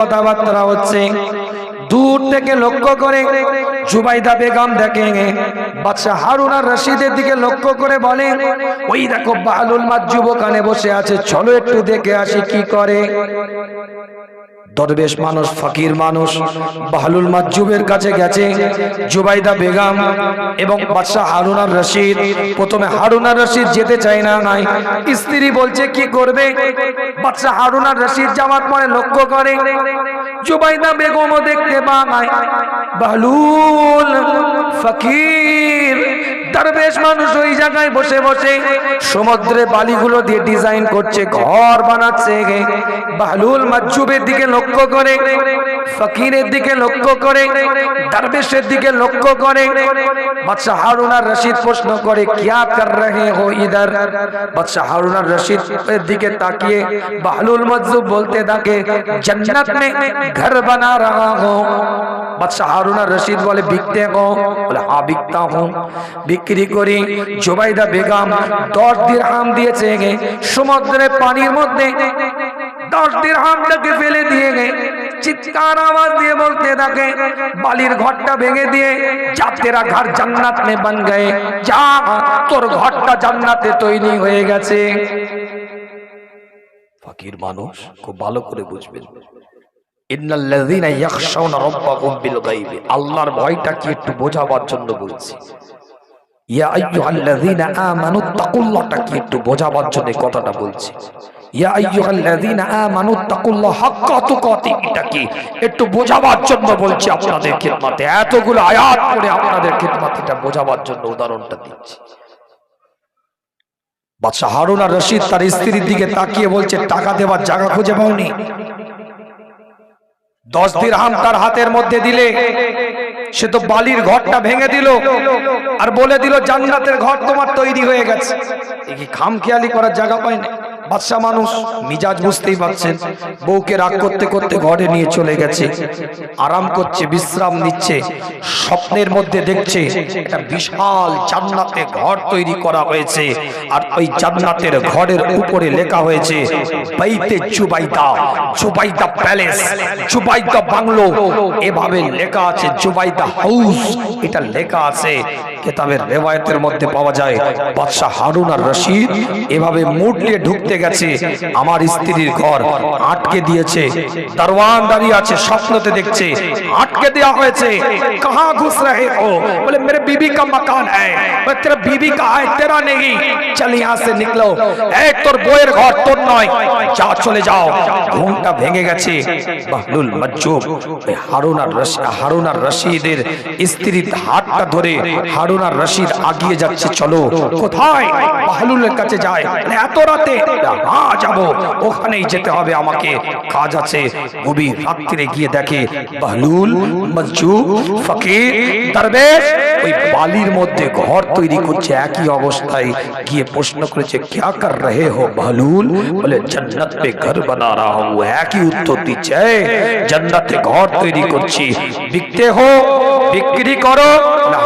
কথাবার্তা হচ্ছে। দূর থেকে লক্ষ্য করে জুবাইদা বেগম দেখেন বাদশা হারুন আর রশিদের দিকে লক্ষ্য করে বলে, ওই দেখো বাহলুল মাজজুব ওখানে বসে আছে, চলো একটু দেখে আসি কি করে। দরবেশ মানুষ, ফকির মানুষ বাহলুল মাজজুবের কাছে গেছে। জুবাইদা বেগম এবং বাদশা হারুন আর রশিদ, প্রথমে হারুন আর রশিদ যেতে চায় না, নাই স্ত্রী বলছে কি করবে। বাদশা হারুন আর রশিদ যাওয়ার পরে লক্ষ্য করে জুবাইদা বেগমও দেখতে পায় বাহলুল ফকির দরবেশ মানুষ ওই জায়গায় বসে বসে সমুদ্রে বালিগুলো দিয়ে ডিজাইন করছে, ঘর বানাচ্ছে। বাহলুল মাজজুবের দিকে লক্ষ্য করে, ফকিরের দিকে লক্ষ্য করে, দরবেশের দিকে লক্ষ্য করে। বাদশা হারুন আর রশিদ প্রশ্ন করে, क्या कर रहे हो इधर। বাদশা হারুন আর রশিদ এর দিকে তাকিয়ে বাহলুল মাজজুব বলতে থাকে, जन्नत में घर बना रहा हूं। বাদশা হারুন আর রশিদ বলে, বিকতে হো? বলে হ্যাঁ বিকতা হুঁ, বিক্রি করি। জুবাইদা বেগম 10 দিরহাম দিয়েছে সমুদ্রের পানির মধ্যে, 10 দিরহামটাকে ফেলে দিয়ে চিৎকার আওয়াজ দিয়ে বলতে থাকে, বালির ঘরটা ভেঙে দিয়ে, যা তেরা ঘর জান্নাত মে বন গয়ে, যা তোর ঘরটা জান্নাতে তৈরি হয়ে গেছে। ফকির মানুষ খুব ভালো করে বুঝবেন, ইন্নাল্লাযীনা ইয়াখশাউনা রাব্বাহুম বিল গায়বি, আল্লাহর ভয়টা কি একটু বোঝাবার জন্য বলছি। ইয়া আইয়ুহাল্লাযীনা আমানুত্তাকুল্লাহটা কি একটু বোঝাবার জন্য কথাটা বলছি। ইয়া আইয়ুহাল্লাযীনা আমানুত্তাকুল্লাহ হাক্কা তুকাতি, এটা কি একটু বোঝাবার জন্য বলছি আপনাদের খিদমতে। এতগুলো আয়াত পড়ে আপনাদের খিদমতে এটা বোঝাবার জন্য উদাহরণটা দিচ্ছি। বাদশা হারুন আর রশিদ তার স্ত্রীর দিকে তাকিয়ে বলছে, টাকা দেওয়ার জায়গা খুঁজে পাওনি? 10 দিরহাম তার হাতের মধ্যে দিলে সে তো বালির ঘরটা ভেঙে দিল আর বলে দিল জান্নাতের ঘর তোমার তৈরি হয়ে গেছে। এই কি খামখেয়ালি করার জায়গা পায় না? বাদশা মানুষ মিজাজ বুঝতেই পারছেন, বউকে রাগ করতে করতে ঘরে নিয়ে চলে গেছে, আরাম করছে, বিশ্রাম নিচ্ছে। স্বপ্নের মধ্যে দেখছে একটা বিশাল জান্নাতের ঘর তৈরি করা হয়েছে, আর ওই জান্নাতের ঘরের উপরে লেখা হয়েছে বাইতে জুবাইদা, জুবাইদা প্যালেস, জুবাইদা বাংলো, এভাবে লেখা আছে জুবাইদা হাউস, এটা লেখা আছে কিতাবের রিওয়ায়াতের মধ্যে পাওয়া যায়। বাদশা হারুন আর রশিদ এভাবে মুখ নিয়ে ঢুকতে গেছে, আমার স্ত্রীর ঘর আটকে দিয়েছে, দরওয়ান দাঁড়িয়ে আছে, স্বপ্নতে দেখছে আটকে দেওয়া হয়েছে। কাহা ঘুস রহে হো? বলে মেরে বিবি কা মকান হ্যায়। বলে তেরা বিবি কা হ্যায়, তেরা নেই, চল ইহাঁ সে নিকলো, এই তোর বউয়ের ঘর, তোর নয়, যা চলে যাও। ঘুমটা ভেঙে গেছে। বাহলুল মাজজুব হারুন আর রশিদের স্ত্রীর হাতটা ধরে হারুন আর রশিদ আগিয়ে যাচ্ছে, চলো। কোথায়? বাহলুলের কাছে যায়। এত রাতে? হ্যাঁ যাবো, ওখানেই যেতে হবে আমাকে, কাজ আছে। গভীর রাত্রিরে গিয়ে দেখে বাহলুল মাজজুব ফকির দরবেশ ওই বালির মধ্যে ঘর তৈরি করছে একই অবস্থায়। গিয়ে প্রশ্ন করেছে, क्या कर रहे हो বাহলুল? বলে জান্নাত মে ঘর বানা रहा हूं। একই উত্তর দিচ্ছে, জান্নাতে ঘর তৈরি করছি। বিকতে হো? বিক্রি করো?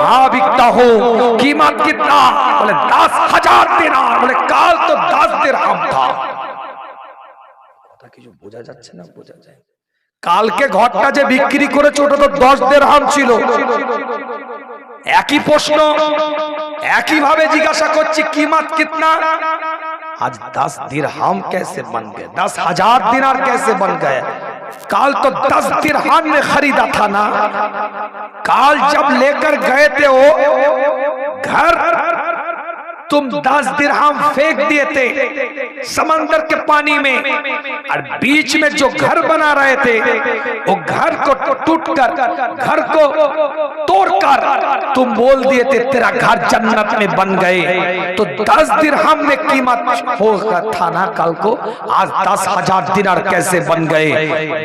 হ্যাঁ বিকতা হো। कीमत कितना? बोले 10,000 दिनार। बोले কাল তো 10 দিরহাম था। কথা কিছু বোঝা যাচ্ছে না? বোঝা যায়। কালকে ঘরটা যে বিক্রি করেছে ওটা তো 10 দিরহাম ছিল। একই প্রশ্ন একই ভাবে জিজ্ঞাসা করছি, कीमत कितना? आज 10 दिरहाम कैसे बन गए? 10,000 दिनार कैसे बन गए? काल तो 10 दिरहाम में खरीदा था ना। काल जब लेकर गए थे वो घर, तुम 10 दिरहाम फेंक दिए थे समंदर के पानी में, और बीच में जो घर बना रहे थे वो घर को टूटकर, घर को तोड़कर तुम बोल दिए थे तेरा घर जन्नत में बन गए। तो 10 दिरहाम में कीमत होगा था ना कल को, आज 10,000 दिनार कैसे बन गए?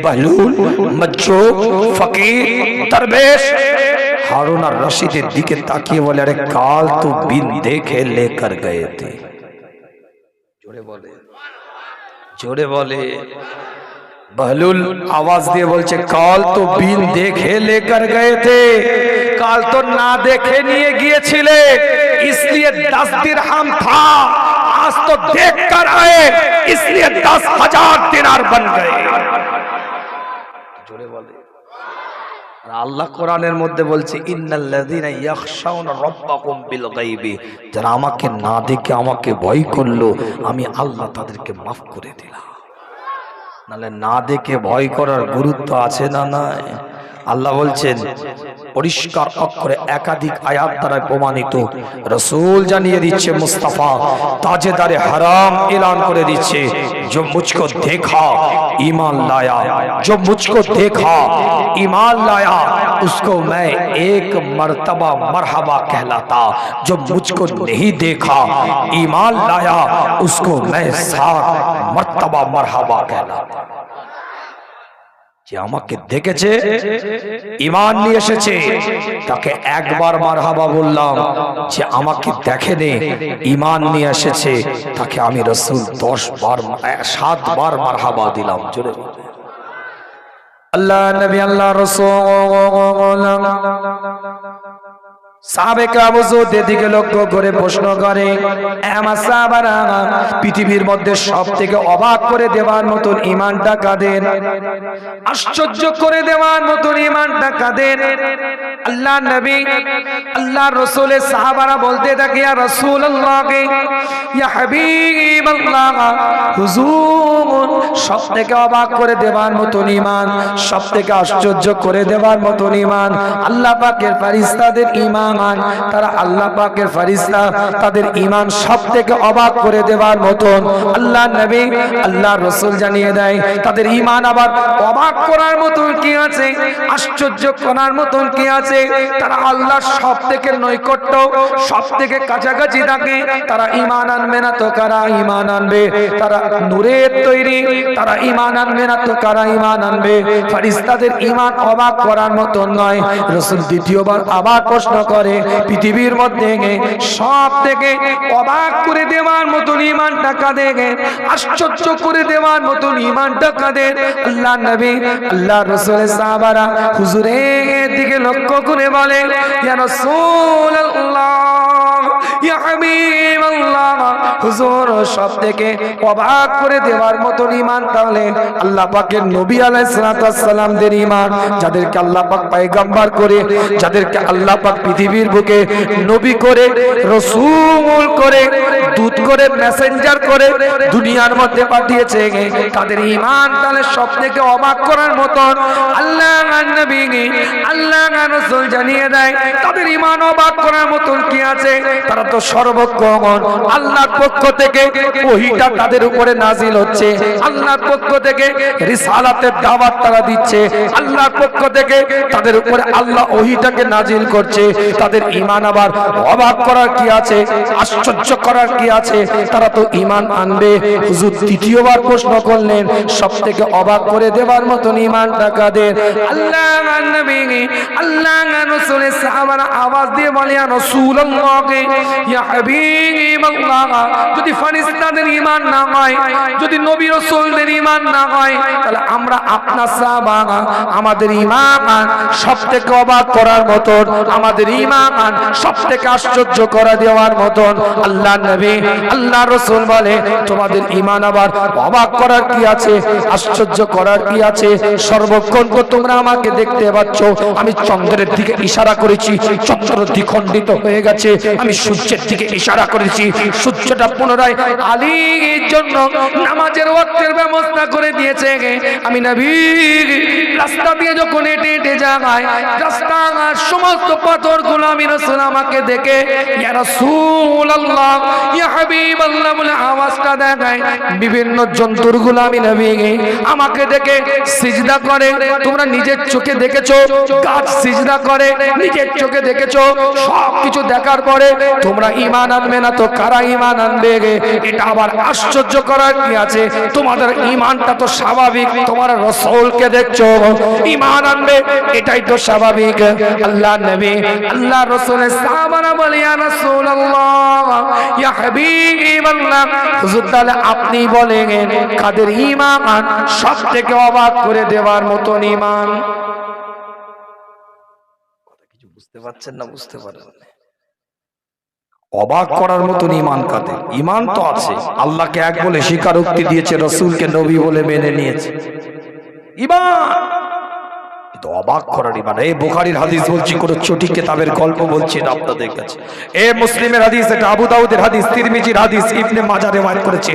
बहलूल मज्जूब फकीर दरवेश हारून और रशीদের দিকে তাকিয়ে বলে, আরে কাল তো বিন দেখে लेकर गए थे। জোরে বলে, জোরে বলে। बहलूल आवाज दिए बोलছে, কাল তো বিন দেখে लेकर गए थे। কাল তো না দেখে নিয়ে গিয়েছিলে, इसलिए 10 दिरहाम था, आज तो देख कर आए इसलिए 10,000 दिनार बन गए। জোরে বলে। আর আল্লাহ কোরআনের মধ্যে বলছে ইন্নাল্লাযীনা ইয়াখশাউনা রাব্বাহুম বিল গায়বি, যারা আমাকে না দেখে আমাকে ভয় করলো আমি আল্লাহ তাদেরকে মাফ করে দিলাম। নালে না দেখে ভয় করার গুরুত্ব আছে না নাই? আল্লাহ বলছেন পরিষ্কার অক্ষরে একাধিক আয়াত দ্বারা প্রমাণিত, রাসূল জানিয়ে দিচ্ছে, মুস্তাফা তাজেদারে হারাম এলান করে দিচ্ছে, जो मुझको देखा ईमान लाया, जो मुझको देखा ईमान लाया उसको मैं एक मर्तबा मरहबा कहलाता, जो मुझको नहीं देखा ईमान लाया उसको मैं 7 मर्तबा मरहबा कहलाता। যে আমাকে দেখেছে ঈমান নিয়ে এসেছে তাকে একবার মারহাবা বললাম, যে আমাকে দেখেনি ঈমান নিয়ে এসেছে তাকে আমি রাসূল 7 বার মারহাবা দিলাম। জোরে আল্লাহ নবী আল্লাহ রাসূল সাহাবে কেরাম দিকে লক্ষ্য করে প্রশ্ন করে, আমার সাহাবারা পৃথিবীর মধ্যে সবথেকে অবাক করে দেওয়ার মতন ঈমানটা কাদের, আশ্চর্য করে দেওয়ার মতন ঈমানটা কাদের? আল্লাহ নবী আল্লাহ রাসূলের সাহাবারা বলতে থাকে, ইয়া রাসূলুল্লাহ ইয়া হাবিবাল্লাহ, হুজুর সবথেকে অবাক করে দেওয়ার মতন ঈমান, সবথেকে আশ্চর্য করে দেওয়ার মতন ঈমান আল্লাহ পাকের ফেরেশতাদের ঈমান, তারা আল্লাহ পাকের ফেরেশতা, তাদের ঈমান সবথেকে অবাক করে দেওয়ার মতন আল্লাহ নবী আল্লাহ রাসূল জানিয়ে দেয় তাদের ঈমান আবার অবাক করার মতন কি আছে, আশ্চর্য করার মতন কি আছে? তারা আল্লাহর সবথেকে নৈকট্য, সবথেকে কাছাকাছি থাকে, তারা ঈমান আনবে না তো কারা ঈমান আনবে? তারা নূরের তৈরি, তারা ঈমান আনবে না তো কারা ঈমান আনবে? ফেরেশতাদের ঈমান অবাক করার মতন নয়। রাসূল দ্বিতীয়বার আবার প্রশ্ন করে, পৃথিবীর মধ্যে সব থেকে অবাক করে দেওয়ার মতন ঈমানটা কাদের, আশ্চর্য করে দেওয়ার মতন ঈমানটা কাদের? আল্লাহ নবী আল্লাহ রাসূলের সাহাবারা হুজুরের দিকে লক্ষ্য করে বলে, ইয়া রাসূলুল্লাহ ইয়া হাবিবাল্লাহ, হুজুর সবথেকে অবাক করে দেওয়ার মতন ঈমান তাহলে আল্লাহ পাকের নবী আলাইহিস সালাতু ওয়াস সালামদের ঈমান, যাদেরকে আল্লাহ পাক পয়গম্বর করে, যাদেরকে আল্লাহ পাক পৃথিবীর বুকে নবী করে, রাসূল করে, দূত করে, মেসেঞ্জার করে দুনিয়ার মধ্যে পাঠিয়েছে, তাদের ঈমান তাহলে সবথেকে অবাক করার মতন আল্লাহ নবী আল্লাহ রাসূল জানিয়ে দেয় তাদের ঈমান অবাক করার মতন কি আছে? তারা তো সর্বক্ষণ আল্লাহর পক্ষ থেকে ওহীটা তাদের উপরে নাজিল হচ্ছে, আল্লাহর পক্ষ থেকে রিসালাতের দাওয়াত তারা দিচ্ছে, আল্লাহর পক্ষ থেকে তাদের উপরে আল্লাহ ওহীটাকে নাজিল করছে, তাদের ঈমান আবার অবাক করার কি আছে, আশ্চর্য করার কি আছে? তারা তো ঈমান আনবে। হুজুর তৃতীয়বার প্রশ্ন করলেন, সবথেকে অবাক করে দেওয়ার মতন ঈমানটা কাদের? আল্লাহ নবী আল্লাহ রাসূলের সাহাবারা আওয়াজ দিয়ে বলে, ইয়া রাসূলুল্লাহ ইয়া হাবিবাল্লাহ, যদি ফেরেশতাদের ঈমান না হয়, যদি নবী রাসূলদের ঈমান না হয়, তাহলে আমরা আপনার সাহাবা আমাদের ঈমান সবথেকে অবাক করার মতন, আমাদের ঈমান সবথেকে আশ্চর্য করে দেওয়ার মতন। আল্লাহ নবী আল্লাহ রাসূল বলে, তোমাদের ঈমান আবার অবাক করার কি আছে, আশ্চর্য করার কি আছে? সর্বক্ষণ তো তোমরা আমাকে দেখতে পাচ্ছ, আমি চন্দ্রের দিকে ইশারা করেছি, চন্দ্র দ্বিখণ্ডিত হয়ে গেছে, আমি সূর্যের দিকে ইশারা করেছি, সূর্যটা পুনরায় আলীর জন্য নামাজের ওয়াক্তের ব্যবস্থা করে দিয়েছে। আমি নবী রাস্তা দিয়ে যখন হেঁটে হেঁটে যাই, রাস্তার সমস্ত পাথরগুলো আমি রাসূল আমাকে দেখে ইয়া রাসূলুল্লাহ ইয়া হাবিবাল্লাহ বলে আওয়াজটা দেয়, বিভিন্ন জন্তুগুলো আমি নবী আমাকে দেখে সিজদা করে। তোমরা নিজের চোখে দেখেছো গাছ সিজদা করে, নিজের চোখে দেখেছো, সবকিছু দেখার পরে তোমরা ঈমান আনবে না তো কারা ঈমান আনবে? এটা আবার আশ্চর্য করার কি আছে? তোমাদের ঈমানটা তো স্বাভাবিক, তোমার রাসূলকে দেখছো ঈমান আনবে, এটাই তো স্বাভাবিক। আল্লাহ নবী আল্লাহ রাসূলের সাহাবারা বলে, ইয়া রাসূলুল্লাহ ইয়া হাবিবাল্লাহ, হুজুর তাহলে আপনি বলেন কাদের ঈমান সবথেকে অবাক করে দেওয়ার মতন ঈমান? কিছু বুঝতে পারছেন না? বুঝতে পারেন অবাক করার মতন ঈমান কাদের? ঈমান তো আছে, আল্লাহকে এক বলে স্বীকারোক্তি দিয়েছে, রাসূলকে নবী বলে মেনে নিয়েছে, ঈমান। তো অবাক করার ইমান। এই বুখারীর হাদিস বলছি, কোন চটি কিতাবের গল্প বলছি না আপনাদের কাছে। এ মুসলিমের হাদিস, এটা আবু দাউদের হাদিস, তিরমিজির হাদিস, ইবনে মাজাহ রিওয়ায়াত করেছে,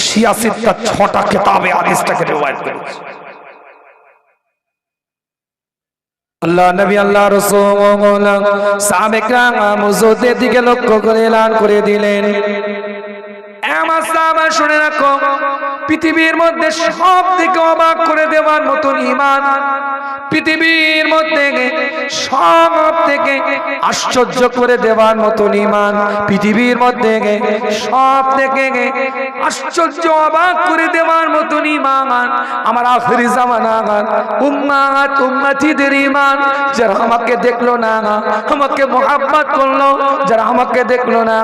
শিয়া সিত্তা 6টা কিতাবে হাদিসটাকে রিওয়ায়াত করেছে। আল্লাহ নবী, আল্লাহ রাসূল সাহাবে کرام মুজুদের দিকে লক্ষ্য করে এলান করে দিলেন, আমার সাহাবা শুনে রাখো, পৃথিবীর মধ্যে সব থেকে অবাক করে দেওয়ার মতন ঈমান, পৃথিবীর মধ্যে সব থেকে আশ্চর্য করে দেওয়ার মতন ঈমান, পৃথিবীর মধ্যে সব থেকে আশ্চর্য অবাক করে দেওয়ার মতন ঈমান আমার আখিরি জামানার উম্মাত উম্মতিদের ঈমান। যারা আমাকে দেখলো না, আমাকে মোহাব্বত করলো, যারা আমাকে দেখলো না,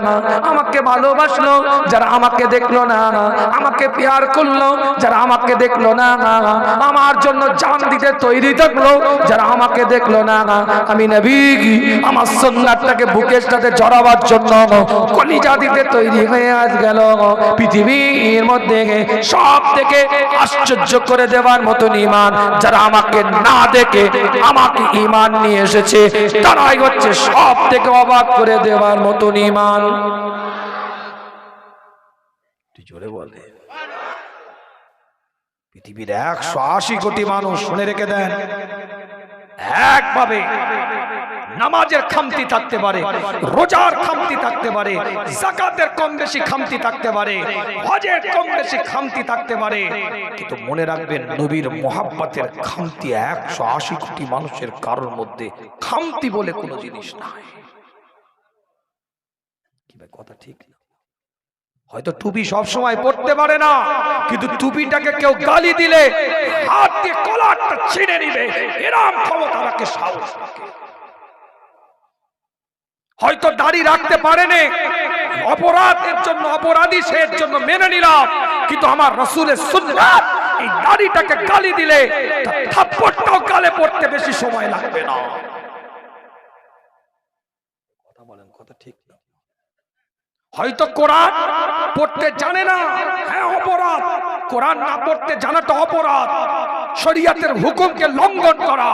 আমাকে ভালোবাসলো, যারা আমাকে দেখলো না, আমাকে প্যার করলো, যারা আমাকে দেখলো না, আমার জন্য জান দিতে তৈরি থাকলো, যারা আমাকে দেখলো না, আমি নবী আমার সুন্নাতটাকে বুকের সাথে জড়াবার জন্য কলিজা দিতে তৈরি হয়ে আজ গেল। পৃথিবীর মধ্যে সব থেকে আশ্চর্য করে দেওয়ার মতন ঈমান, যারা আমাকে না দেখে আমাকে ঈমান নিয়ে এসেছে, তারাই হচ্ছে সব থেকে অবাক করে দেওয়ার মতন ঈমান। জোরে বলে। পৃথিবীর 180 কোটি মানুষ, শুনে রেখে দেন, একভাবে নামাজের খামতি থাকতে পারে, রোজার খামতি থাকতে পারে, যাকাতের কম বেশি খামতি থাকতে পারে, হজের কম বেশি খামতি থাকতে পারে, কিন্তু মনে রাখবেন নবীর মোহাব্বতের খামতি 180 কোটি মানুষের কারোর মধ্যে খামতি বলে কোনো জিনিস নাই। কি ভাই কথা ঠিক না? হয়তো টুপি সব সময় পড়তে পারে না, কিন্তু টুপিটাকে কেউ গালি দিলে হাত দিয়ে কলারটা ছিঁড়ে নিবে, এরকম ক্ষমতা রাখে, সাহস রাখে। হয়তো দাড়ি রাখতে পারেনি, অপরাধের জন্য অপরাধী, সে এর জন্য মেনে নিলাম, কিন্তু আমার রাসূলের সুন্নাত এই দাড়িটাকে গালি দিলে থাপ্পড়টাও গালে পড়তে বেশি সময় লাগবে না। কথা বলেন, কথা ঠিক না? হয়তো কোরআন পড়তে জানে না, হ্যাঁ অপরাধ, কোরআন না পড়তে জানাটা অপরাধ, শরীয়তের হুকুমকে লঙ্ঘন করা,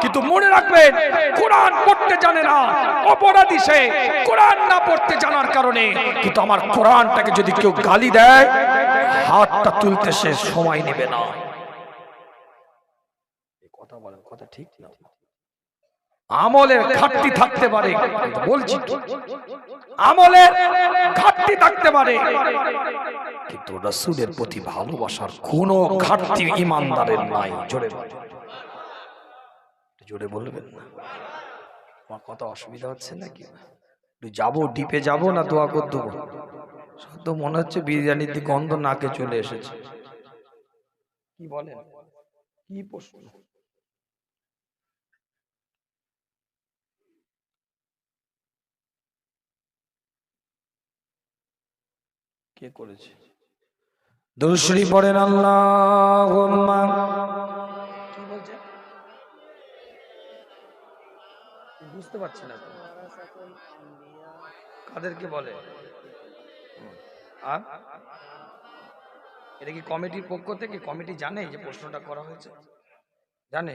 কিন্তু মনে রাখবেন কোরআন পড়তে জানে না, অপরাধী সে, কোরআন না পড়তে জানার কারণে। কিন্তু আমার কোরআনটাকে যদি কেউ গালি দেয়, হাতটা তুলতে সে সময় নেবে না। কথা বলেন, কথা ঠিক না? আমলের ঘাটতি থাকতে পারে, বলছি আমলের ঘাটতি থাকতে পারে, কিন্তু রাসূলের প্রতি ভালোবাসার কোনো ঘাটতি ঈমানদারের নাই। জোরে বলেন, জোরে বলবেন না? আমার কথা অসুবিধা হচ্ছে নাকি? যাবো ডিপে যাবো না দোয়া করে দেবো? সত্য মনে হচ্ছে বিরিয়ানির দিকে গন্ধ নাকে চলে এসেছে। কি বলেন, কি প্রশ্ন? কে করেছে? দুরূদ শরীফ পড়েন। আল্লাহুম্মা, কি বলছে বুঝতে পারছি না। কাদেরকে বলে? আর এটা কি কমিটির পক্ষ থেকে? কমিটি জানে যে প্রশ্নটা করা হয়েছে? জানে?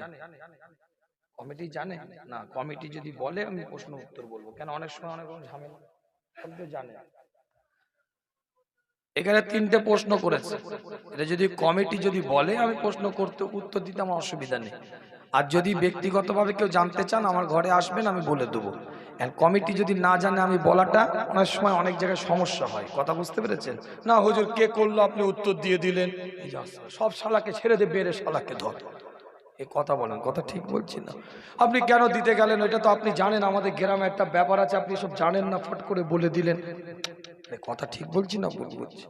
কমিটি জানে না? কমিটি যদি বলে আমি প্রশ্ন উত্তর বলবো। কেন অনেক সময় অনেক রকম ঝামেলা, সব তো জানে। এখানে 3টে প্রশ্ন করেছে, এটা যদি কমিটি যদি বলে আমি প্রশ্ন করতে উত্তর দিতে আমার অসুবিধা নেই। আর যদি ব্যক্তিগতভাবে কেউ জানতে চান আমার ঘরে আসবেন, আমি বলে দেবো। কমিটি যদি না জানে আমি বলাটা অনেক সময় অনেক জায়গায় সমস্যা হয়। কথা বুঝতে পেরেছেন? না হুজুর কে করলো আপনি উত্তর দিয়ে দিলেন, সব শালাকে ছেড়ে দিয়ে বেড়ে শালাকে ধর, এই কথা বলেন, কথা ঠিক বলছি না? আপনি কেন দিতে গেলেন ওইটা তো আপনি জানেন, আমাদের গ্রামে একটা ব্যাপার আছে, আপনি সব জানেন না, ফট করে বলে দিলেন। কথা ঠিক বলছি না ভুল বলছি?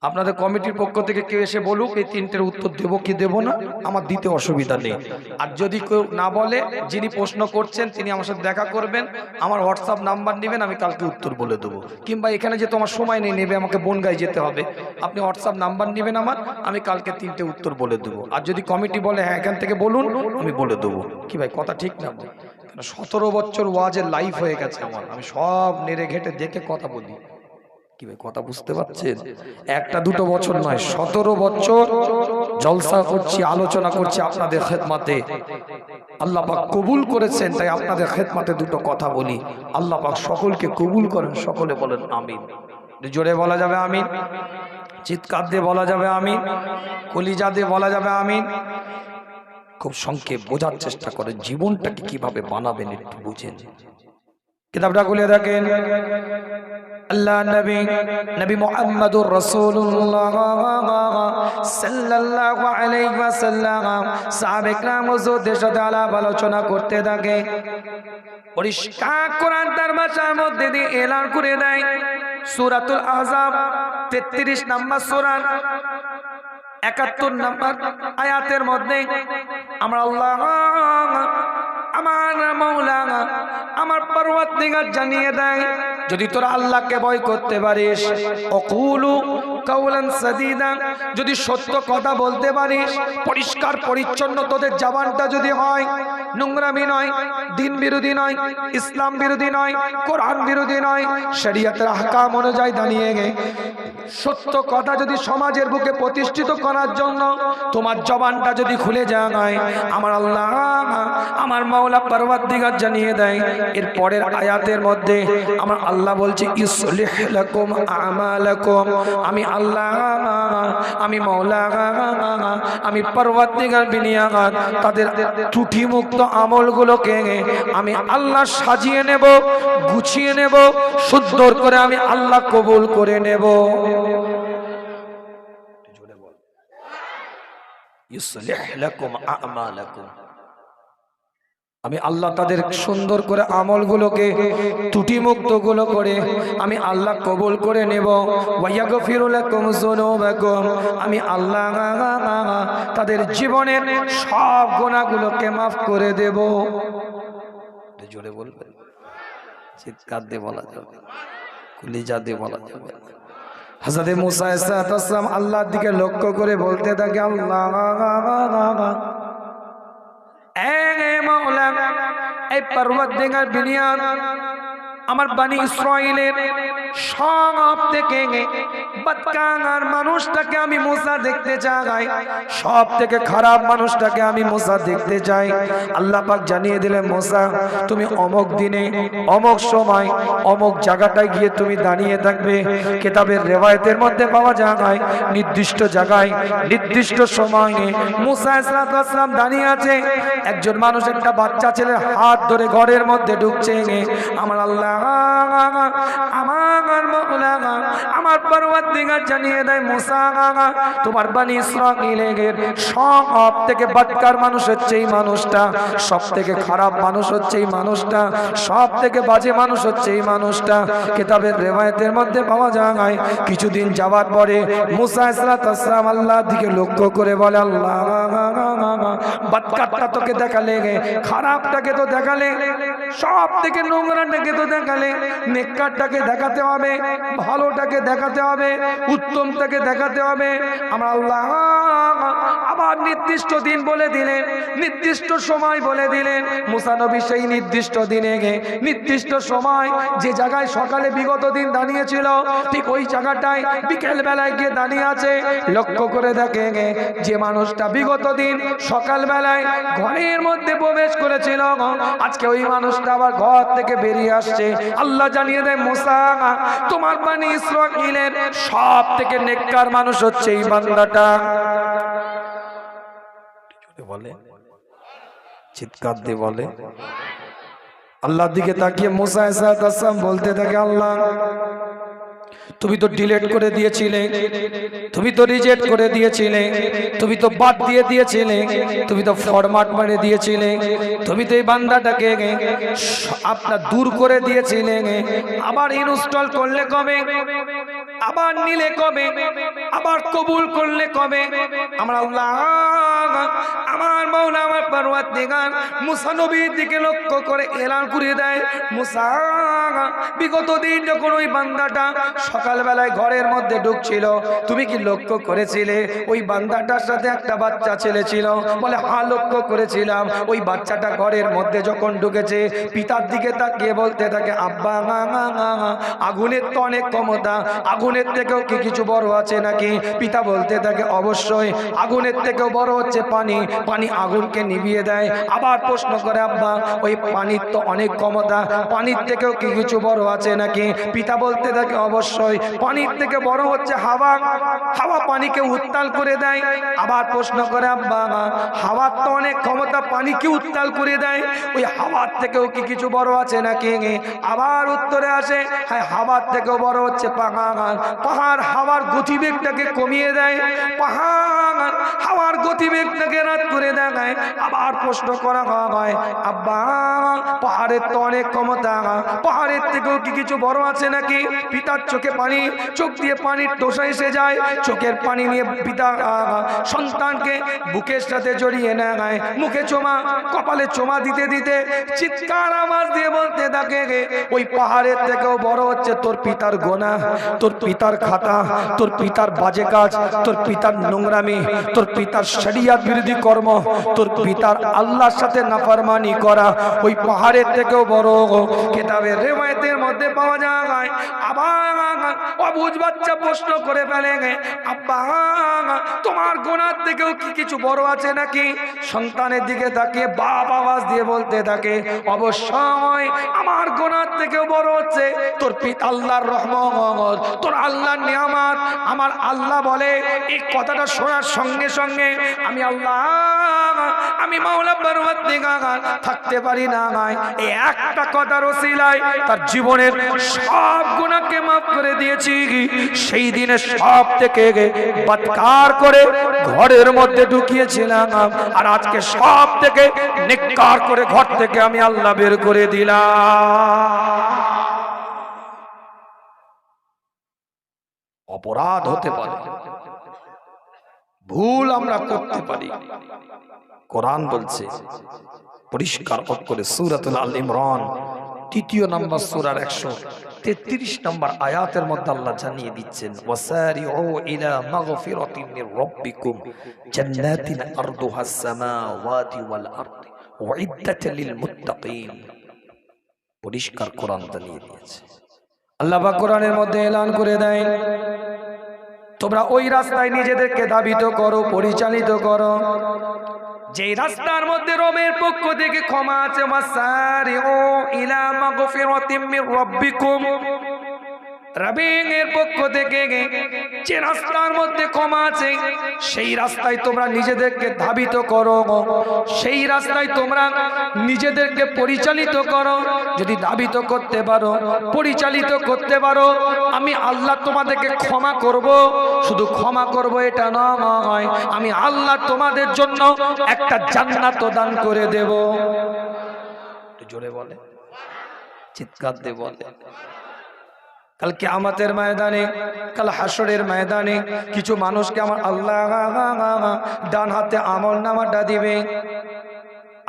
আপনাদের কমিটির পক্ষ থেকে কেউ এসে বলুক এই 3টের উত্তর দেব কি দেব না, আমার দিতে অসুবিধা নেই। আর যদি কেউ না বলে, যিনি প্রশ্ন করছেন তিনি আমার সাথে দেখা করবেন, আমার হোয়াটসঅ্যাপ নাম্বার নেবেন, আমি কালকে উত্তর বলে দেবো। কিংবা এখানে যে তোমার সময় নেই, নেবে আমাকে বনগাঁয় যেতে হবে, আপনি হোয়াটসঅ্যাপ নাম্বার নেবেন আমার, আমি কালকে 3টে উত্তর বলে দেবো। আর যদি কমিটি বলে হ্যাঁ এখান থেকে বলুন, আমি বলে দেবো। কি ভাই কথা ঠিক না? 17 বছর ওয়াজের লাইফ হয়ে গেছে আমার, আমি সব নেড়ে ঘেটে দেখে কথা বলি। কি কথা বুঝতে পারছেন? একটা দুটো বছর নয়, 17 বছর জলসা করছি, আলোচনা করছি আপনাদের খেদমতে। আল্লাহ পাক কবুল করেছেন, তাই আপনাদের খেদমতে দুটো কথা বলি। আল্লাহ পাক সকলকে কবুল করেন, সকলে বলেন আমিন। জোরে বলা যাবে আমিন, চিৎকার দিয়ে বলা যাবে আমিন, কলিজা দিয়ে বলা যাবে আমিন। খুব সংক্ষেপ বোঝার চেষ্টা করেন, জীবনটাকে কিভাবে বানাবেন একটু বুঝেন। কিতাবটা খুলে দেখেন, আল্লাহ নবী মুহাম্মদুর রাসূলুল্লাহ সাল্লাল্লাহু আলাইহি ওয়াসাল্লাম সাহাবে কেরামদের সাথে আলাপ আলোচনা করতে থাকে। পরিষ্কার কোরআন তার ভাষার মধ্যে দিয়ে এলান করে দেয়, সূরাতুল আহজাব 33 নম্বর সূরা 71 নম্বর আয়াতের মধ্যে আমরা আল্লাহ আমার মাওলা আমার পরওয়ারদিগার জানিয়ে দেয়, যদি তোরা আল্লাহকে ভয় করতে পারিস, অকুলু কাওলান সাদীদা, যদি সত্য কথা বলতে পারিস, পরিষ্কার পরিচ্ছন্ন তোদের জবানটা যদি হয়, নোংরামি নয়, দিন বিরোধী নয়, ইসলাম বিরোধী নয়, কোরআন বিরোধী নয়, শরীয়তের আহকাম অনুযায়ী দাঁড়িয়ে গে সত্য কথা যদি সমাজের বুকে প্রতিষ্ঠিত করার জন্য তোমার জবানটা যদি খুলে যায়, আমার আল্লাহ আমার মাওলা পরওয়ারদিগার জানিয়ে দেয়। এর পরের আয়াতের মধ্যে আমার আল্লাহ বলছে, ইসলিহ লাকুম আমালাকুম, আমি আল্লাহ আমি মাওলা আমি পরওয়ারদিগার বিনিয়াত তাদের ত্রুটি মুক্ত আমলগুলোকে আমি আল্লাহ সাজিয়ে নেব, গুছিয়ে নেব, সুন্দর করে আমি আল্লাহ কবুল করে নেব। ইসলিহ লাকুম আমালাকুম, আমি আল্লাহ তাদের সুন্দর করে আমলগুলোকে ত্রুটি মুক্ত গুলো করে আমি আল্লাহ কবুল করে নেব। ওয়ায়াগফিরু লাকুম যুনুবাকুম, আমি আল্লাহ তাদের জীবনের সব গুনাহগুলোকে maaf করে দেব। জোরে বলবেন, চিৎকার দিয়ে বলা যাবে, কলিজা দিয়ে বলা যাবে। হযরত মুসা আলাইহিস সালাম আল্লাহর দিকে লক্ষ্য করে বলতে থাকে, আল্লাহ এই পরওয়ারদিগার বিনিয়াত আমার বানি ইসরাইলের সব থেকে বদকার মানুষটাকে আমি মুসা দেখতে চাই, সব থেকে খারাপ মানুষটাকে আমি মুসা দেখতে চাই। আল্লাহ পাক জানিয়ে দিলেন, মুসা তুমি অমুক দিনে অমুক সময় অমুক জায়গাটায় গিয়ে তুমি দাঁড়িয়ে থাকবে। কিতাবের রিওয়ায়াতের মধ্যে পাওয়া যায় নির্দিষ্ট জায়গায় নির্দিষ্ট সময়ে মুসা আলাইহিস সালাম দাঁড়িয়ে আছে, একজন মানুষ একটা বাচ্চা ছেলের হাত ধরে ঘরের মধ্যে ঢুকছে। আমার আল্লাহ আমার মাওলা আমার পরওয়ারদিগার জানিয়ে দেয়, মুসা তোমার বানি ইসরাঈলের সব থেকে বদকার মানুষ হচ্ছে এই মানুষটা, সব থেকে খারাপ মানুষ হচ্ছে এই মানুষটা, সব থেকে বাজে মানুষ হচ্ছে এই মানুষটা। কিতাবের রিওয়ায়াতের মধ্যে পাওয়া যায় কিছুদিন যাওয়ার পরে মুসা আলাইহিস সালাম আল্লাহর দিকে লক্ষ্য করে বলে, আল্লাহ বদকারটা তোকে দেখালে, খারাপটাকে তো দেখালে, সব থেকে নোংরাটাকে তো দেখালে, নেককারটাকে দেখাতে হবে, ভালোটাকে দেখাতে হবে, উত্তমটাকে দেখাতে হবে। আমরা আল্লাহ আবার নির্দিষ্ট দিন বলে দিলেন, নির্দিষ্ট সময় বলে দিলেন। মুসা নবী সেই নির্দিষ্ট দিনে নির্দিষ্ট সময় যে জায়গায় সকালে বিগত দিন দাঁড়িয়েছিল, ঠিক ওই জায়গাটায় বিকেল বেলায় গিয়ে দাঁড়িয়ে আছে। লক্ষ্য করে দেখে যে মানুষটা বিগত দিন সকাল বেলায় ঘরের মধ্যে প্রবেশ করেছিল, আজকে ওই মানুষটা আবার ঘর থেকে বেরিয়ে আসছে। আল্লাহ জানিয়ে দেয়, মুসা তোমার বানি ইসরাঈলের সব থেকে নেককার মানুষ হচ্ছে এই বান্দাটা। বলে চিৎকার দিয়ে বলে, আল্লাহর দিকে তাকিয়ে মুসা আলাইহিস সালাম বলতে থাকে, আল্লাহ তুমি তো ডিলিট করে দিয়েছিলে, তুমি তো রিজেক্ট করে দিয়েছিলে, তুমি তো বাদ দিয়ে দিয়েছিলে, তুমি তো ফরম্যাট মেরে দিয়েছিলে, তুমি তো এই বান্দাটাকে আপনার দূর করে দিয়েছিলে, আবার ইনস্টল করলে কবে? আবার নিলে কবে, আবার কবুল করলে কবে? আমরা আল্লাহ আমার মাওলা আমার পরওয়ারদিগার মুসা নবীর দিকে লক্ষ্য করে এলান করে দেয়, মুসা বিগত দিন যখন ওই বান্দাটা সকালবেলায় ঘরের মধ্যে ঢুকছিল, তুমি কি লক্ষ্য করেছিলে ওই বান্দাটার সাথে একটা বাচ্চা ছেলে ছিল? বলে হ্যাঁ লক্ষ্য করেছিলাম। ওই বাচ্চাটা ঘরের মধ্যে যখন ঢুকেছে পিতার দিকে তাকিয়ে বলতে থাকে, আব্বা আগুনের তো অনেক ক্ষমতা, আগুনের থেকেও কি কিছু বড় আছে নাকি? পিতা বলতে থাকে অবশ্যই, আগুনের থেকেও বড় হচ্ছে পানি, পানি আগুনকে নিভিয়ে দেয়। আবার প্রশ্ন করে, আব্বা ওই পানির তো অনেক ক্ষমতা, পানির থেকেও কি কিছু বড় আছে নাকি? পিতা বলতে থাকে অবশ্যই, পানির থেকে বড় হচ্ছে হাওয়া, হাওয়া পানিকে উত্তাল করে দেয়। আবার প্রশ্ন করে, আব্বা হাওয়ার তো অনেক ক্ষমতা, পানিকে উত্তাল করে দেয়, ওই হাওয়ার থেকেও কি কিছু বড় আছে নাকি? আবার উত্তরে আসে, হ্যাঁ হাওয়ার থেকেও বড় হচ্ছে পাহাড়, পাহাড় হাওয়ার গতিবেগটাকে কমিয়ে দেয়, পাহাড় হাওয়ার গতিবেগটাকে রাত করে দেয়। আবার প্রশ্ন করা হয়, আব্বা পাহাড়ের তো অনেক ক্ষমতা, পাহাড়ের থেকেও কি কিছু বড় আছে নাকি? পিতার চোখে পানি, চোখ দিয়ে পানির টোসা এসে যায়, চোখের পানি নিয়ে পিতা সন্তানকে বুকের সাথে জড়িয়ে নেয়, মুখে চোমা, কপালে চোমা দিতে দিতে চিৎকার আওয়াজ দিয়ে বলতে থাকে, ওই পাহাড়ের থেকেও বড় হচ্ছে তোর পিতার গুনাহ, তোর পিতার খাতা, তোর পিতার বাজে কাজ, তোর পিতার নোংরামি, তোর পিতার শরিয়ত বিরোধী কর্ম, তোর পিতার আল্লাহর সাথে নাফরমানি করা, ওই পাহাড়ের থেকেও বড়। কিতাবের রিওয়ায়াতের মধ্যে পাওয়া যায়। আবার অবুঝ বাচ্চা প্রশ্ন করে ফেলে, আব্বা তোমার গুনার থেকেও কি কিছু বড় আছে নাকি? সন্তানের দিকে তাকিয়ে বাপ আওয়াজ দিয়ে বলতে থাকে, অবশ্যই আমার গুনার থেকেও বড় হচ্ছে তোর পিতা আল্লাহর রহমত, তোর আল্লাহর নিয়ামত। আমার আল্লাহ বলে, এই কথাটা শোনার সঙ্গে সঙ্গে আমি আল্লাহ, আমি মাওলা পরওয়ারদিগার থাকতে পারি না। এই একটা কথার ওসিলায় তার জীবনের সব গুনাহকে মাফ করে দিয়েছি। সেই দিনে সব থেকে বদকার করে ঘরের মধ্যে ঢুকিয়েছিলাম, আর আজকে সব থেকে নেককার করে ঘর থেকে আমি আল্লাহ বের করে দিলাম। অপরাধ হতে পারে, ভুল আমরা করতে পারি। কোরআন বলছে পরিষ্কার অক্ষরে সূরাতুল আল ইমরান ৩য় নম্বর সূরার ১৩৩ নম্বর আয়াতের মধ্যে আল্লাহ জানিয়ে দিচ্ছেন, ওয়াসারিউ ইলা মাগফিরাতিন মির রাব্বিকুম জান্নাতিন আরদুহাস সামাওয়াতি ওয়াল আরদ উইদ্দাত লিল মুত্তাকিন। পরিষ্কার কোরআন জানিয়ে দিয়েছে। আল্লাহ পাক কোরআনের মধ্যে এলান করে দেন, তোমরা ওই রাস্তায় নিজেদেরকে ধাবিত করো, পরিচালিত করো যেই রাস্তার মধ্যে রবের পক্ষ থেকে ক্ষমা আছে। ওয়াসারিউ ইলা মাগফিরাতিন মির রাব্বিকুম, রবের পক্ষ থেকে যে রাস্তার মধ্যে ক্ষমা আছে সেই রাস্তায় তোমরা নিজেদেরকে ধাবিত করো, সেই রাস্তায় তোমরা নিজেদেরকে পরিচালিত করো। যদি ধাবিত করতে পারো, পরিচালিত করতে পারো, আমি আল্লাহ তোমাদেরকে ক্ষমা করব। শুধু ক্ষমা করব এটা নয়, আমি আল্লাহ তোমাদের জন্য একটা জান্নাত দান করে দেব। জোরে বলে, চিৎকার দিয়ে বলে। কাল কিয়ামতের ময়দানে, কাল হাসরের ময়দানে কিছু মানুষকে আমার আল্লাহ ডান হাতে আমলনামাটা দিবে।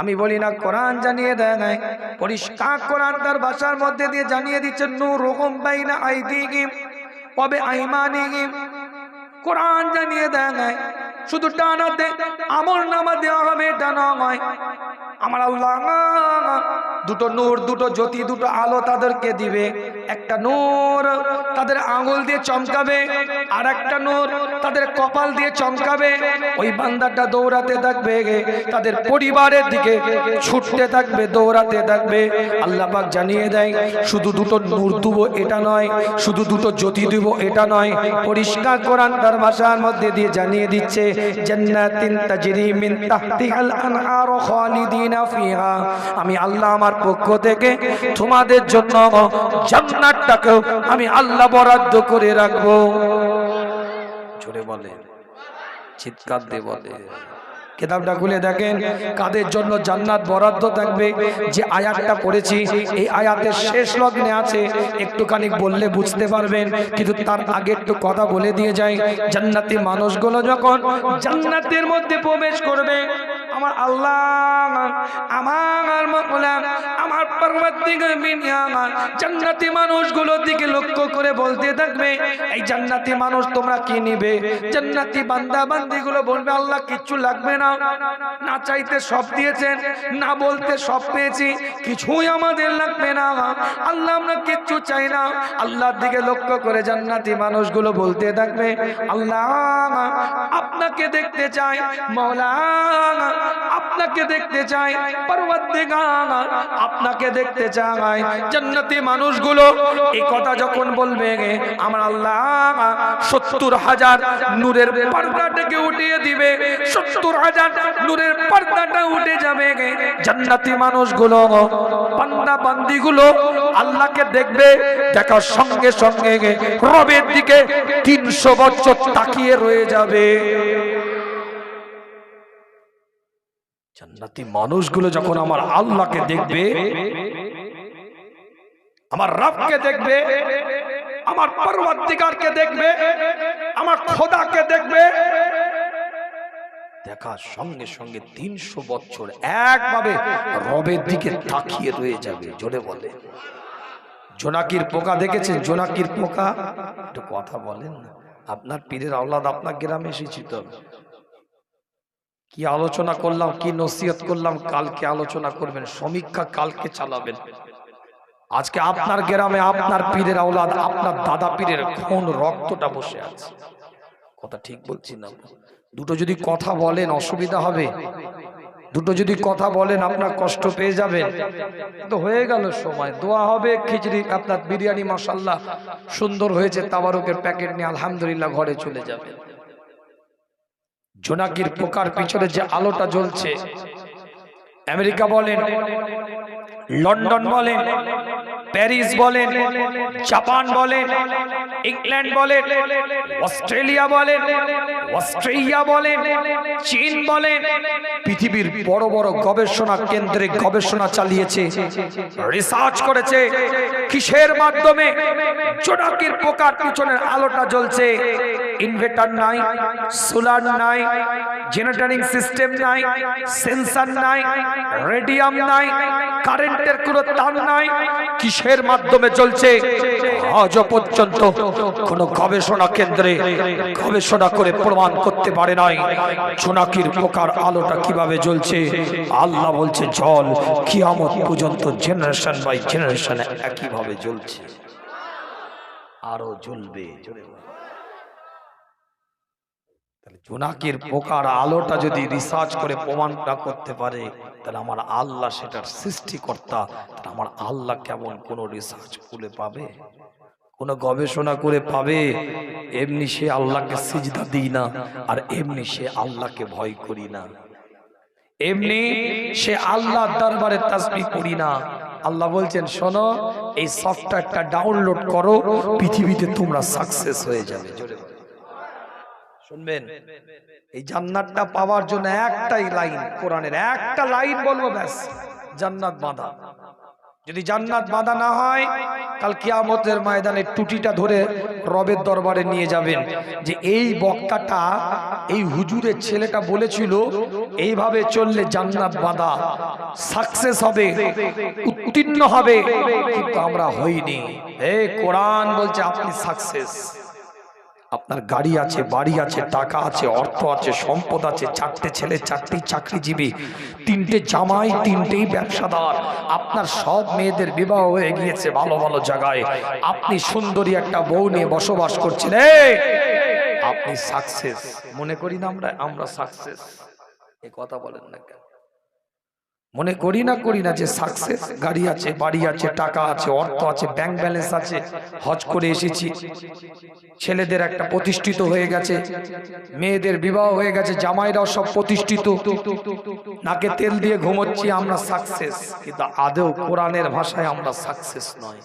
আমি বলি না, কোরআন জানিয়ে দেয় নাই, পরিষ্কার কোরআন তার ভাষার মধ্যে দিয়ে জানিয়ে দিচ্ছে, নূরুহুম বাইনা আইদিহিম ওয়া বিআইমানিহিম। কোরআন জানিয়ে দেয় নাই শুধু ডান হাতে আমলনামা দেওয়া হবে এটা নয়, আমার আল্লাহ দুটো নূর, দুটো জ্যোতি, দুটো আলো তাদেরকে দিবে। একটা নূর তাদের আঙ্গুল দিয়ে চমকাবে, আর একটা নূর তাদের কপাল দিয়ে চমকাবে। ওই বান্দাটা দৌড়াতে থাকবে, তাদের পরিবারের দিকে ছুটতে থাকবে, দৌড়াতে থাকবে। আল্লাহ পাক জানিয়ে দেয়, শুধু দুটো নূর দিব এটা নয়, শুধু দুটো জ্যোতি দিব এটা নয়। পরিষ্কার কোরআন তার ভাষার মধ্যে দিয়ে জানিয়ে দিচ্ছে, জান্নাতিন তাজরি মিন তাহতিহাল আনহার খালিদিনা ফিহা। আমি আল্লাহ আমার পক্ষ থেকে তোমাদের জন্য জান্নাতটাকেও আমি আল্লাহ বরাদ্দ করে রাখবো। জোরে বলে, চিৎকার দিয়ে বলে। কিতাবটা খুলে দেখেন কাদের জন্য জান্নাত বরাদ্দ থাকবে। যে আয়াতটা পড়েছি এই আয়াতের শেষ লগ্নে আছে, একটুখানি বললে বুঝতে পারবেন, কিন্তু তার আগে একটু কথা বলে দিয়ে যাই। জান্নাতি মানুষগুলো যখন জান্নাতের মধ্যে প্রবেশ করবে, আমার আল্লাহ, আমার মাওলা, আমার পরওয়ারদিগার বিনিয়ামান জান্নাতি মানুষগুলোর দিকে লক্ষ্য করে বলতে থাকবে, এই জান্নাতি মানুষ তোমরা কি নিবে? জান্নাতি বান্দা বান্দিগুলো বলবে, আল্লাহ কিচ্ছু লাগবে না, না চাইতে সব দিয়েছেন, না বলতে সব পেয়েছি, কিছুই আমাদের লাগবে না আল্লাহ, আমরা কিচ্ছু চাই না। আল্লাহর দিকে লক্ষ্য করে জান্নাতি মানুষগুলো বলতে থাকবে, আল্লাহ আপনাকে দেখতে চাই, মাওলা আপনাকে দেখতে চাই, পরওয়ারদিগার আপনাকে দেখতে চাই। জান্নাতি মানুষগুলো এই কথা যখন বলবে, আমার আল্লাহ 70,000 নূরের পর্দাটাকে উঠিয়ে দিবে, 70,000 নূরের পর্দাটা উঠে যাবে। জান্নাতি মানুষগুলো বান্দা বান্দিগুলো আল্লাহকে দেখবে, দেখার সঙ্গে সঙ্গে রবের দিকে 300 বছর তাকিয়ে রয়ে যাবে। জান্নাতি মানুষগুলো যখন আমার আল্লাহকে দেখবে, আমার রবকে দেখবে, আমার পরওয়ারদিগারকে দেখবে, আমার খোদাকে দেখবে, দেখার সঙ্গে সঙ্গে 300 বছর একভাবে রবের দিকে তাকিয়ে রয়ে যাবে। জোরে বলে, জোনাকির পোকা দেখেছেন? জোনাকির পোকা, একটু কথা বলেন না। আপনার পীরের আওলাদ আপনার গ্রামে এসেছি তো, কি আলোচনা করলাম, কি নসিহত করলাম, কালকে আলোচনা করবেন, সমীক্ষা কালকে চালাবেন। আজকে আপনার গ্রামে আপনার পীরের আওলাদ, আপনার দাদা পীরের কোন রক্তটা বসে আছে। কথা ঠিক বলছি না? দুটো যদি কথা বলেন অসুবিধা হবে, দুটো যদি কথা বলেন আপনার কষ্ট পেয়ে যাবেন। তো হয়ে গেল সময়, দোয়া হবে, খিচড়ি আপনার বিরিয়ানি মাশাআল্লাহ সুন্দর হয়েছে, তাবারকের প্যাকেট নিয়ে আলহামদুলিল্লাহ ঘরে চলে যাবে। জোনাকির পোকার পিছনে যে আলোটা জ্বলছে, আমেরিকা বলেন, লন্ডন বলেন, প্যারিস বলেন, জাপান বলেন, ইংল্যান্ড বলেন, অস্ট্রেলিয়া বলেন, অস্ট্রেলিয়া বলেন, চীন বলেন, পৃথিবীর বড় বড় গবেষণা কেন্দ্রে গবেষণা চালিয়েছে, রিসার্চ করেছে। কিসের মাধ্যমে? জোনাকির পোকার পিছনের আলোটা জ্বলছে। ইনভার্টার নাই, সোলার নাই, জেনারেটরিং সিস্টেম নাই, সেন্সর নাই, রেডিয়াম নাই, কারেন্টের কোনো তার নাই। কিসের মাধ্যমে চলছে? আজও পর্যন্ত কোন গবেষণা কেন্দ্রে গবেষণা করে প্রমাণ করতে পারে নাই জোনাকির পোকার আলোটা কিভাবে জ্বলছে। আল্লাহ বলছে জল কিয়ামত পর্যন্ত জেনারেশন বাই জেনারেশন একইভাবে জ্বলছে, আরো জ্বলবে। জোনাকির পোকার আলোটা যদি রিসার্চ করে প্রমাণ না করতে পারে, তাহলে আমার আল্লাহ সেটার সৃষ্টিকর্তা, তাহলে আমার আল্লাহ কেমন কোন রিসার্চ করে পাবে, কোন গবেষণা করে পাবে? এমনি সে আল্লাহকে সিজদা দিই না, আর এমনি সে আল্লাহকে ভয় করি না, এমনি সে আল্লাহর দরবারে তাসবিহ করি না। আল্লাহ বলছেন শোনো, এই সফটওয়্যারটা ডাউনলোড করো, পৃথিবীতে তোমরা সাকসেস হয়ে যাবে। শুনবেন, এই জান্নাতটা পাওয়ার জন্য একটাই লাইন, কোরআনের একটা লাইন বলবো, ব্যাস জান্নাত বাঁধা। যদি জান্নাত বাঁধা না হয়, কাল কিয়ামতের ময়দানে টুটিটা ধরে রবের দরবারে নিয়ে যাবেন যে এই বক্তাটা, এই হুজুরের ছেলেটা বলেছিল এইভাবে চললে জান্নাত বাঁধা, সাকসেস হবে, উত্তীর্ণ হবে, কিন্তু আমরা হইনি। এই কোরআন বলছে আপনি সাকসেস। আপনার গাড়ি আছে, বাড়ি আছে, টাকা আছে, অর্থ আছে, সম্পদ আছে, 4টে ছেলে, 4টি চাকরিজীবী, 3টে জামাই, 3টেই ব্যবসাদার, আপনার সব মেয়েদের বিবাহ হয়ে গিয়েছে ভালো ভালো জায়গায়, আপনি সুন্দরী একটা বউ নিয়ে বসবাস করছেন, আপনি সাকসেস। মনে করি না আমরা সাকসেস? এই কথা বলেন না কেন? মনে করি না যে সাকসেস? গাড়ি আছে, বাড়ি আছে, টাকা আছে, অর্থ আছে, ব্যাংক ব্যালেন্স আছে, হজ করে এসেছি, ছেলেদের একটা প্রতিষ্ঠিত হয়ে গেছে, মেয়েদের বিবাহ হয়ে গেছে, জামাইরাও সব প্রতিষ্ঠিত, নাকে তেল দিয়ে ঘুমোচ্ছি, আমরা সাকসেস। কিন্তু আদৌ কোরআনের ভাষায় আমরা সাকসেস নয়।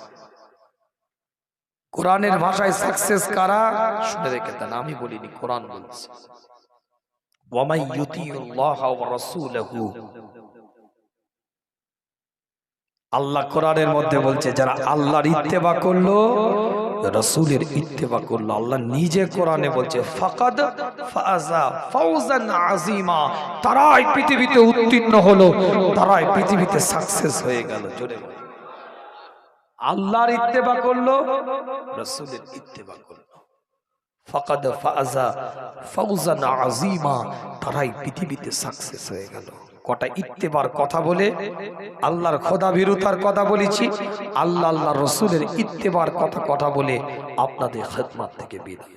কোরআনের ভাষায় সাকসেস কারা? শুনে রেখে দেন, আমি বলিনি, কোরআন বলছে। ওয়া মান ইউতিউল্লাহ ওয়া রাসূলহু, আল্লাহ কোরআনের মধ্যে বলছে যারা আল্লাহর ইত্তেবা করলো, রাসূলের ইত্তেবা করলো, আল্লাহ নিজে কোরআনে বলছে ফাকাদ ফাযা ফাওজান আযীমা, তারাই পৃথিবীতে উত্তীর্ণ হলো, তারাই পৃথিবীতে সাকসেস হয়ে গেল। জোরে বলো। আল্লাহর ইত্তেবা করলো, রাসূলের ইত্তেবা করলো, ফাকাদ ফাযা ফাওজান আযীমা, তারাই পৃথিবীতে সাকসেস হয়ে গেল। কটা ইত্তেবার কথা বলে আল্লাহর খোদা বিরুতার কথা বলেছি, আল্লাহ আল্লাহ রসুলের ইত্তেবার কথা বলে আপনাদের খেদমত থেকে বিদায়।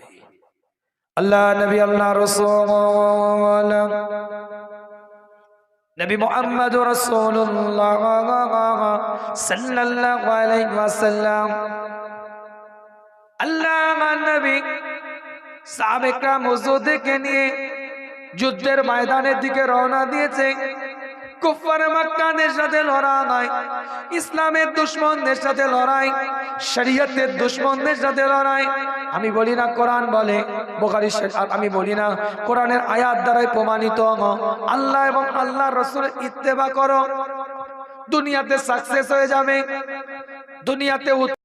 আল্লাহ নবী আল্লাহ রসুল নবী মুহাম্মদ রাসূলুল্লাহ সাল্লাল্লাহু আলাইহি ওয়াসাল্লাম, আল্লাহ নবী সাহাবে کرام হুজুরদেরকে নিয়ে যুদ্ধের ময়দানের দিকে রওনা দিয়েছে। কুফার মক্কাদের সাথে লড়াই, ইসলামের দুশমনদের সাথে লড়াই, শরীয়তের দুশমনদের সাথে লড়াই। আমি বলি না কোরআন বলে, বুখারী শরীফ, আমি বলি না কোরআনের আয়াত দ্বারাই প্রমাণিত, আল্লাহ এবং আল্লাহর রাসূলের ইত্তেবা করো, দুনিয়াতে সাকসেস হয়ে যাবে, দুনিয়াতে